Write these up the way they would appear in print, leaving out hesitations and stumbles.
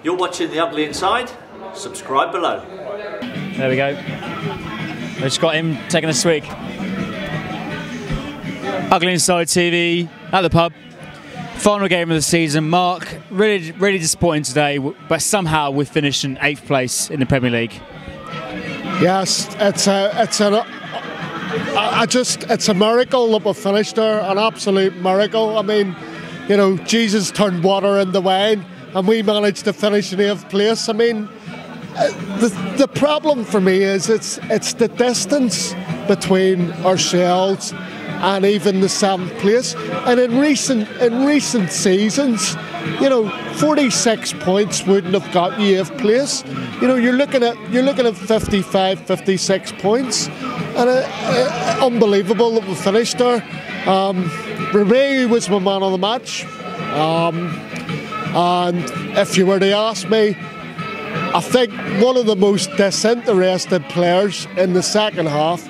You're watching The Ugly Inside. Subscribe below. There we go. We just got him taking a swig. Ugly Inside TV at the pub. Final game of the season. Mark, really disappointing today, but somehow we've finished in 8th place in the Premier League. Yes, it's a miracle that we finished there, an absolute miracle. I mean, you know, Jesus turned water into wine, and we managed to finish in 8th place. I mean, the problem for me is it's the distance between ourselves and even the 7th place. And in recent seasons, you know, 46 points wouldn't have got you 8th place. You know, you're looking at 55, 56 points, and unbelievable that we finished there. Remy was my man of the match, and if you were to ask me, I think one of the most disinterested players in the second half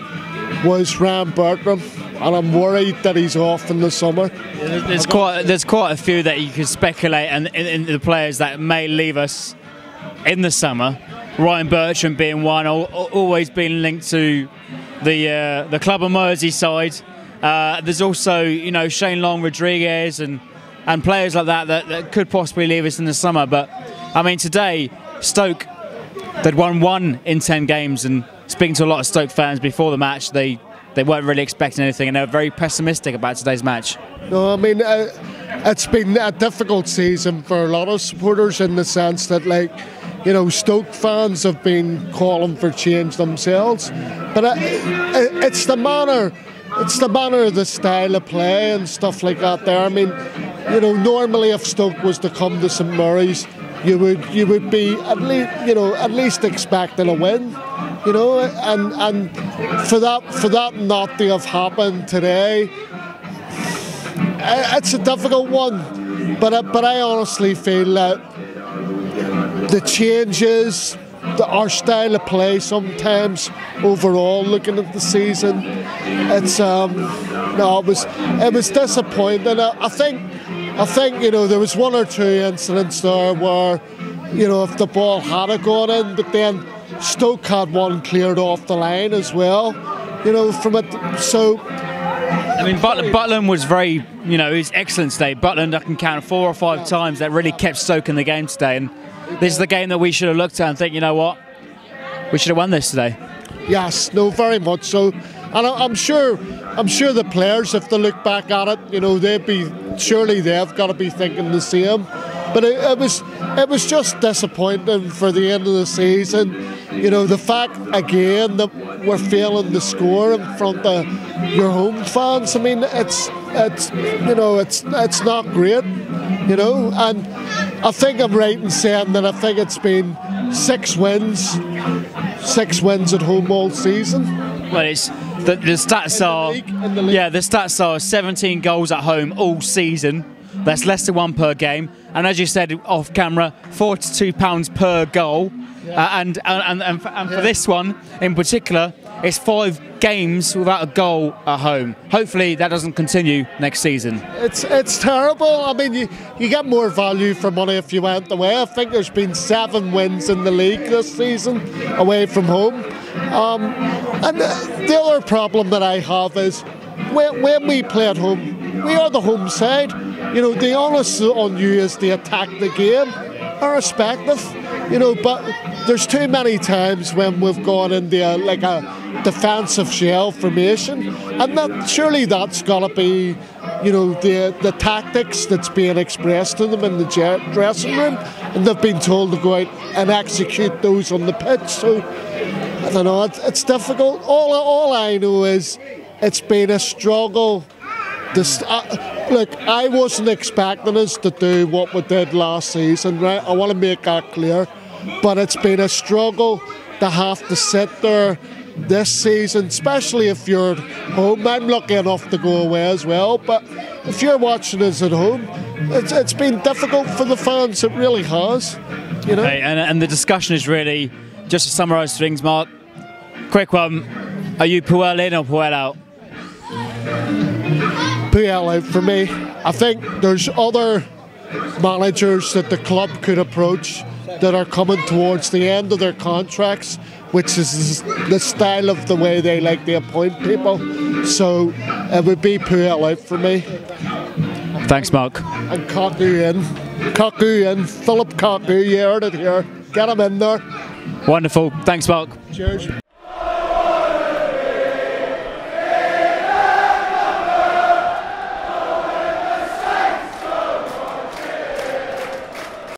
was Ryan Bertrand, and I'm worried that he's off in the summer. There's quite a few that you could speculate in the players that may leave us in the summer. Ryan Bertrand being one, always been linked to the club of Merseyside. There's also, you know, Shane Long Rodriguez and players like that could possibly leave us in the summer. But I mean, today Stoke, they'd won 1 in 10 games, and speaking to a lot of Stoke fans before the match, they weren't really expecting anything, and they were very pessimistic about today's match. No, I mean, it's been a difficult season for a lot of supporters in the sense that, like, you know, Stoke fans have been calling for change themselves, but it's the manner, the style of play and stuff like that there. I mean, you know, normally if Stoke was to come to St Mary's, you would be at least expecting a win, you know, and for that not to have happened today, it's a difficult one. But I honestly feel that the changes, our style of play sometimes overall, looking at the season, it was disappointing. I think, you know, there was 1 or 2 incidents there where, you know, if the ball had gone in, but then Stoke had one cleared off the line as well, you know, from it. So, I mean, Butland was very, you know, he was excellent today. Butland, I can count 4 or 5 times that really kept Stoke in the game today, and this is the game that we should have looked at and think, you know what, we should have won this today. Yes, no, very much so. And I'm sure the players, if they look back at it, you know, surely they've got to be thinking the same. But it was just disappointing for the end of the season. You know, the fact again that we're failing to score in front of your home fans. I mean, it's not great. You know, and I think I'm right in saying that I think it's been 6 wins at home all season. Well, it's the stats are the stats are 17 goals at home all season. That's less than 1 per game, and as you said off camera, £42 per goal. And for this one in particular, it's 5 games without a goal at home. Hopefully that doesn't continue next season. It's terrible. I mean, you get more value for money if you went away. I think there's been 7 wins in the league this season away from home. And the other problem that I have is when we play at home, we are the home side. You know, the onus on you is to attack the game, irrespective. You know, but there's too many times when we've gone into a defensive shell formation, and surely that's got to be, you know, the tactics that's being expressed to them in the dressing room, and they've been told to go out and execute those on the pitch. So I don't know, it's difficult. All I know is it's been a struggle. Look, I wasn't expecting us to do what we did last season, right? I want to make that clear. But it's been a struggle to have to sit there this season, especially if you're at home. I'm lucky enough to go away as well, but if you're watching us at home, it's been difficult for the fans. It really has, you know. Okay, and the discussion is really, just to summarise things, Mark, quick one, are you Puel in or Puel out? Puel out for me. I think there's other managers that the club could approach that are coming towards the end of their contracts, which is the style of the way they like to appoint people. So it would be Puel out for me. Thanks, Mark. And Kaku in. Kaku in. Philip Kaku, you heard it here. Get him in there. Wonderful. Thanks, Mark. Cheers.